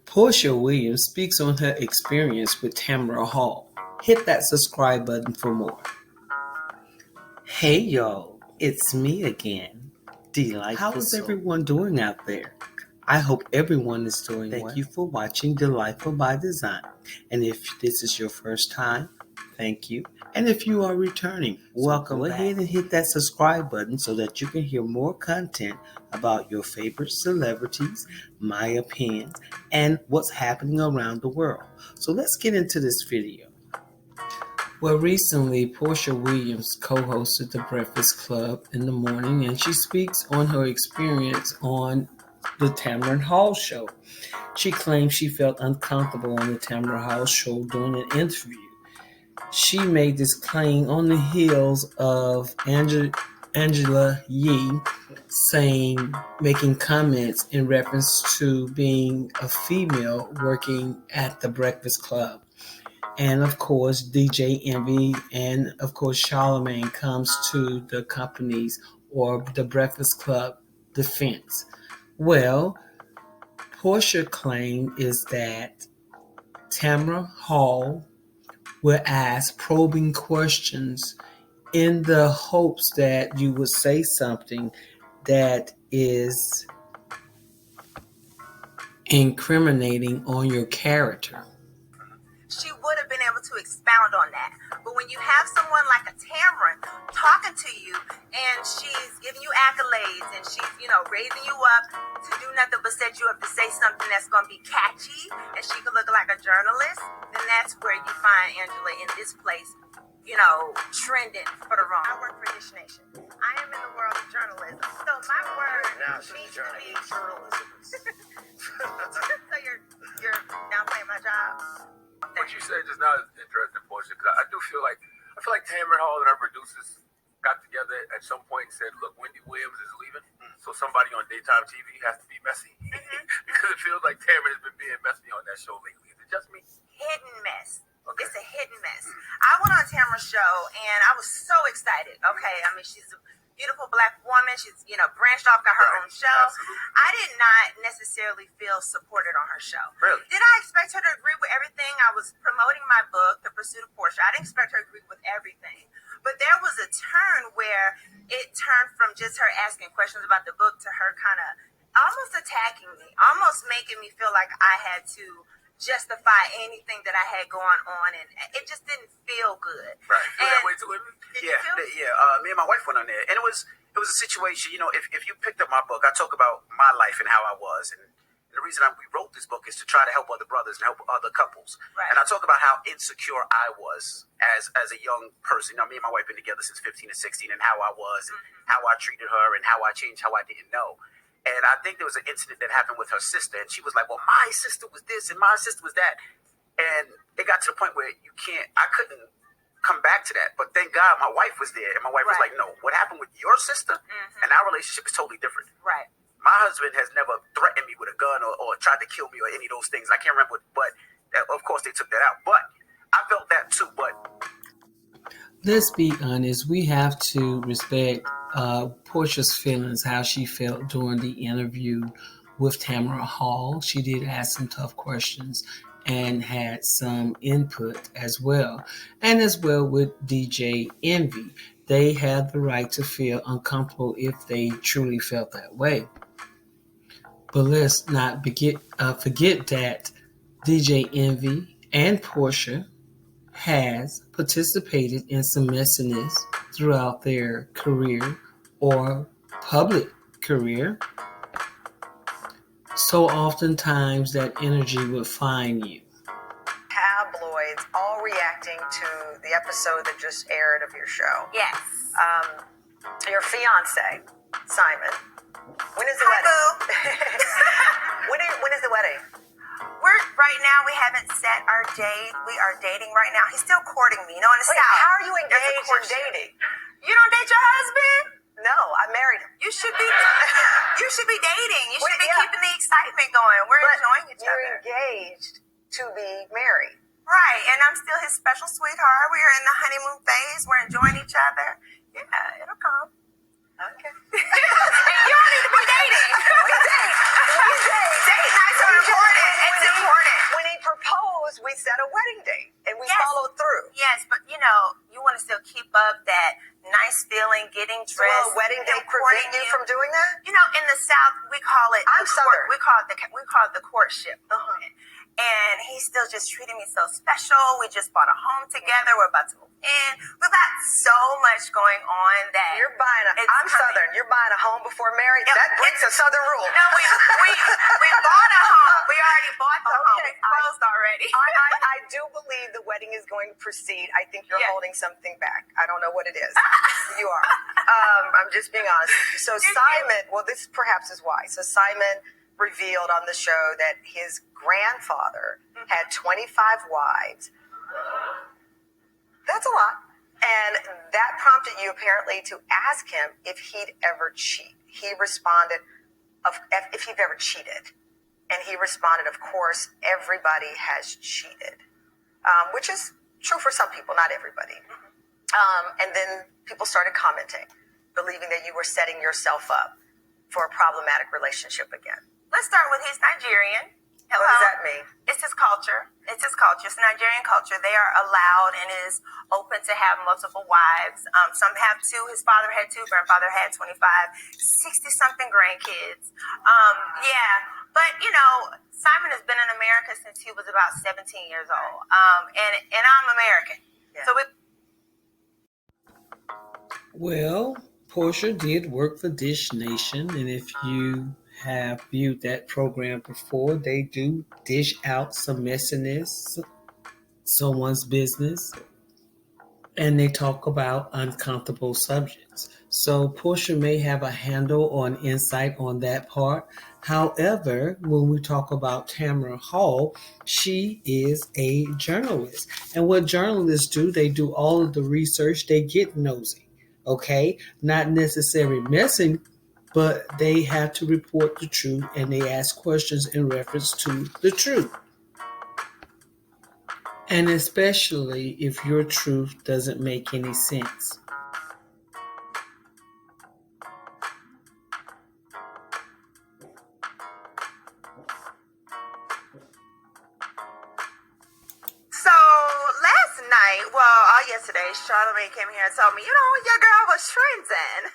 Porsha Williams speaks on her experience with Tamron Hall. Hit that subscribe button for more. Hey y'all, it's me again. Delightful. How is everyone doing out there? I hope everyone is doing well. Thank you for watching Delightful by Design. And if this is your first time, thank you. And if you are returning, welcome back. Go ahead and hit that subscribe button so that you can hear more content about your favorite celebrities, my opinions, and what's happening around the world. So let's get into this video. Well, recently, Porsha Williams co-hosted The Breakfast Club in the morning, and she speaks on her experience on the Tamron Hall Show. She claims she felt uncomfortable on the Tamron Hall Show during an interview. She made this claim on the heels of Angela Yee making comments in reference to being a female working at the Breakfast Club. And of course, DJ Envy and of course Charlamagne comes to the company's or the Breakfast Club defense. Well, Porsha's claim is that Tamron Hall will ask probing questions in the hopes that you would say something that is incriminating on your character. She would have been able to expound on that. But when you have someone like a Tamron talking to you and she's giving you accolades and she's, raising you up to do nothing but set you up to say something that's going to be catchy and she could look like a journalist, then that's where you find Angela in this place, trending for the wrong. I work for Dish Nation. I am in the world of journalism. So my word means to me. Journalism. So you're downplaying my job? What you said just now is interesting, Porsha, because I feel like Tamron Hall and her producers got together at some point and said, look, Wendy Williams is leaving, so somebody on daytime TV has to be messy. Because it feels like Tamron has been being messy on that show lately. Is it just me? Hidden mess. Okay. It's a hidden mess. I went on Tamron's show and I was so excited. Okay, I mean, she's a beautiful black woman. She's, branched off, got her own show. Absolutely. I did not necessarily feel supported on her show. Really? Did I expect her to agree with everything? I was promoting my book, The Pursuit of Porsha. I didn't expect her to agree with everything. But there was a turn where it turned from just her asking questions about the book to her kind of almost attacking me, almost making me feel like I had to justify anything that I had going on, and it just didn't feel good. Right. Feel that way too, Yeah. Me and my wife went on there, and it was a situation. If you picked up my book, I talk about my life and how I was, and the reason we wrote this book is to try to help other brothers and help other couples. Right. And I talk about how insecure I was as a young person. Me and my wife been together since 15 and 16, and how I was, and how I treated her, and how I changed how I didn't know. And I think there was an incident that happened with her sister, and she was like, well, my sister was this and my sister was that. And it got to the point where I couldn't come back to that. But thank God my wife was there, and my wife was like, no, what happened with your sister and our relationship is totally different. Right. My husband has never threatened me with a gun or tried to kill me or any of those things. I can't remember, but of course they took that out. But I felt that too, but... Let's be honest, we have to respect Porsha's feelings, how she felt during the interview with Tamron Hall. She did ask some tough questions and had some input as well. And as well with DJ Envy. They had the right to feel uncomfortable if they truly felt that way. But let's not forget that DJ Envy and Porsha has participated in some messiness throughout their career or public career. So oftentimes that energy would find you. Tabloids all reacting to the episode that just aired of your show. Yes. Your fiance, Simon. When is the Hi, wedding? When is the wedding? Right now, we haven't set our date. We are dating right now. He's still courting me. In the South. How are you There's a engaged and courtship. dating? You don't date your husband? No, I married him. You should be dating. You should be keeping the excitement going. We're enjoying each You're other. engaged to be married. Right, and I'm still his special sweetheart. We are in the honeymoon phase. We're enjoying each other. Yeah, it'll come. Okay. And you don't need to be dating. We date. Date nights are important. And to me, getting So dressed. a wedding day and courting prevent you from doing that? You know, in the South, we call it. I'm Southern. We call it the courtship. And he's still just treating me so special. We just bought a home together. We're about to move in. We've got so much going on that You're buying I'm Southern. You're buying a home before married. Yep, That breaks a Southern rule. No, we bought a home. We already bought the home. Okay, We closed already. I do believe the wedding is going to proceed. I think you're holding something back. I don't know what it is. You are. I'm just being honest with you. So Simon, well, this perhaps is why. So Simon revealed on the show that his grandfather had 25 wives. That's a lot. And that prompted you apparently to ask him if he'd ever cheat. He responded, if he'd ever cheated. And he responded, of course, everybody has cheated, which is true for some people, not everybody. And then people started commenting, believing that you were setting yourself up for a problematic relationship again. Let's start with he's Nigerian. Hello. What does that mean? It's his culture. It's Nigerian culture. They are allowed and is open to have multiple wives. Some have two. His father had two. Grandfather had 25, 60-something grandkids. Yeah. But, you know, Simon has been in America since he was about 17 years old. And I'm American. Yeah. So Well, Porsha did work for Dish Nation, and if you have viewed that program before, they do dish out some messiness, someone's business, and they talk about uncomfortable subjects. So Porsha may have a handle or an insight on that part. However, when we talk about Tamron Hall, she is a journalist. And what journalists do, they do all of the research, they get nosy, okay? Not necessarily messing, but they have to report the truth and they ask questions in reference to the truth. And especially if your truth doesn't make any sense. So last night, yesterday, Charlamagne came here and told me, you know, your girl was trending.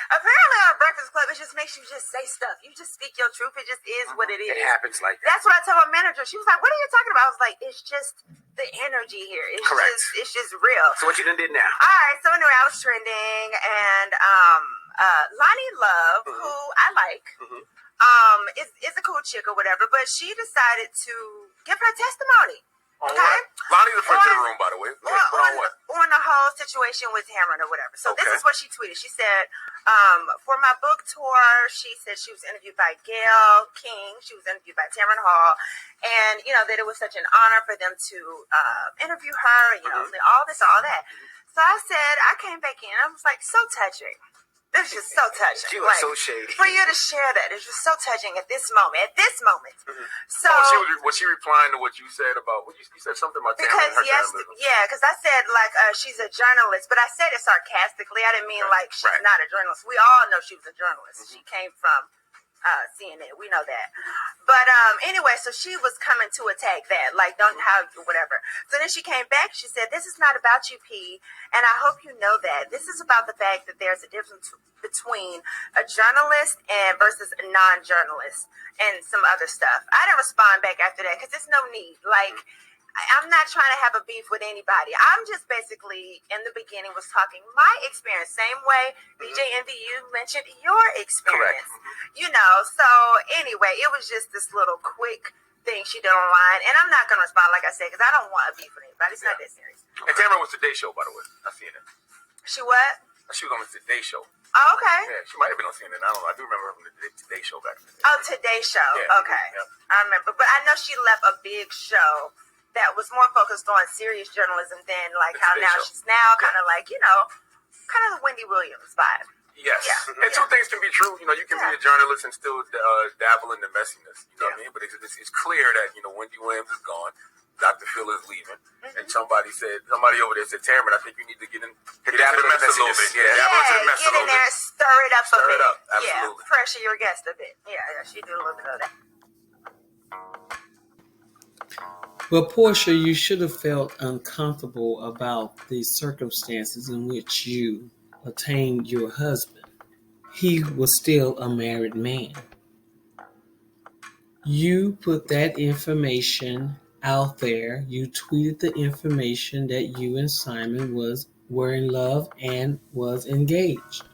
Apparently on Breakfast Club, it just makes you just say stuff. You just speak your truth. It just is what it is. It happens like that. That's what I told my manager. She was like, what are you talking about? I was like, it's just the energy here. It's Correct. It's just real. So what you done did now? All right. So anyway, I was trending, and Lonnie Love, who I like, is a cool chick or whatever, but she decided to give her testimony. On Okay. what? Lonnie's the friend to the room, by the way. On the whole situation with Tamron or whatever. So this is what she tweeted. She said, for my book tour, she said she was interviewed by Gayle King. She was interviewed by Tamron Hall. And, you know, that it was such an honor for them to interview her, you know, all this, all that. So I said, I came back in. I was like, so touching. This is just so touching. She was so shady. For you to share that, it's just so touching at this moment. So was she replying to what you said about? You said something about Tamron and her journalism. because I said like she's a journalist, but I said it sarcastically. I didn't mean like she's not a journalist. We all know she was a journalist. She came from CNN. We know that. But anyway, so she was coming to attack that, like, don't have whatever. So then she came back. She said, this is not about you, P, and I hope you know that. This is about the fact that there's a difference between a journalist and versus a non-journalist and some other stuff. I didn't respond back after that because there's no need. Like, I'm not trying to have a beef with anybody. I'm just basically, in the beginning, was talking my experience. Same way, BJ Envy, you mentioned your experience. Correct. You know, so anyway, it was just this little quick thing she did online. And I'm not going to respond, like I said, because I don't want a beef with anybody. It's not that serious. And Tamron was Today Show, by the way. I seen it. She what? She was on the Today Show. Oh, okay. Yeah, she might have been on CNN. I don't know. I do remember her from the Today Show back then. Oh, Today Show. Yeah, okay. Yeah. I remember. But I know she left a big show that was more focused on serious journalism than like how now she's now kind of like, you know, kind of the Wendy Williams vibe. Yes. Yeah. And two things can be true. You know, you can be a journalist and still dabble in the messiness. You know what I mean? But it's clear that, you know, Wendy Williams is gone. Dr. Phil is leaving. And somebody over there said, Tamron, I think you need to get into the mess a little bit. Yeah, get in there, stir it up a bit. Absolutely. Yeah, pressure your guest a bit. Yeah, she did a little bit of that. Well, Porsha, you should have felt uncomfortable about the circumstances in which you attained your husband, he was still a married man. You put that information out there. You tweeted the information that you and Simon were in love and was engaged.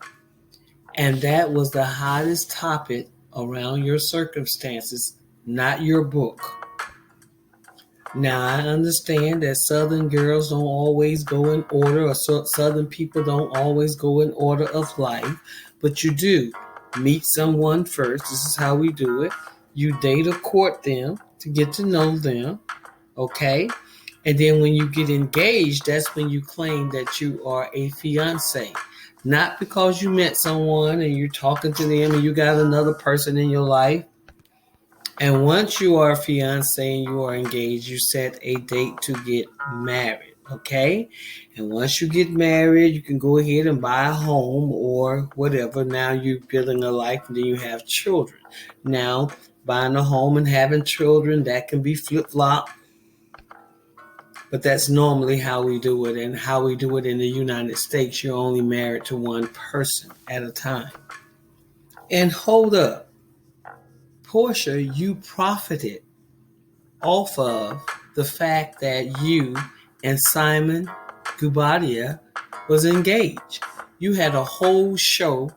And that was the hottest topic around your circumstances, not your book. Now, I understand that Southern girls don't always go in order, or Southern people don't always go in order of life, but you do. Meet someone first. This is how we do it. You date or court them to get to know them, okay? And then when you get engaged, that's when you claim that you are a fiance. Not because you met someone and you're talking to them and you got another person in your life. And once you are a fiance and you are engaged, you set a date to get married, okay? And once you get married, you can go ahead and buy a home or whatever. Now you're building a life and then you have children. Now, buying a home and having children, that can be flip-flop. But that's normally how we do it. And how we do it in the United States, you're only married to one person at a time. And hold up. Porsha, you profited off of the fact that you and Simon Guobadia was engaged. You had a whole show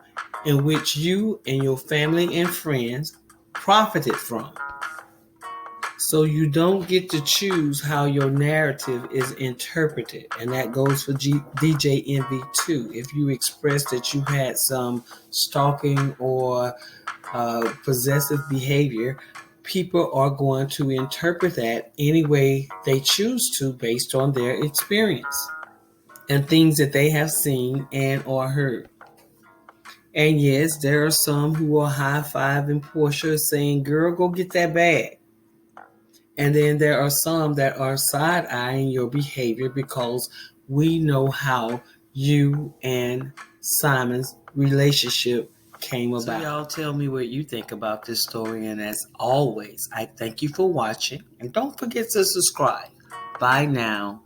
in which you and your family and friends profited from. So you don't get to choose how your narrative is interpreted. And that goes for DJ Envy too. If you express that you had some stalking or possessive behavior, people are going to interpret that any way they choose to based on their experience and things that they have seen and or heard. And yes, there are some who are high-fiving Porsha saying, girl, go get that bag. And then there are some that are side-eyeing your behavior because we know how you and Simon's relationship came about. So y'all tell me what you think about this story. And as always, I thank you for watching. And don't forget to subscribe. Bye now.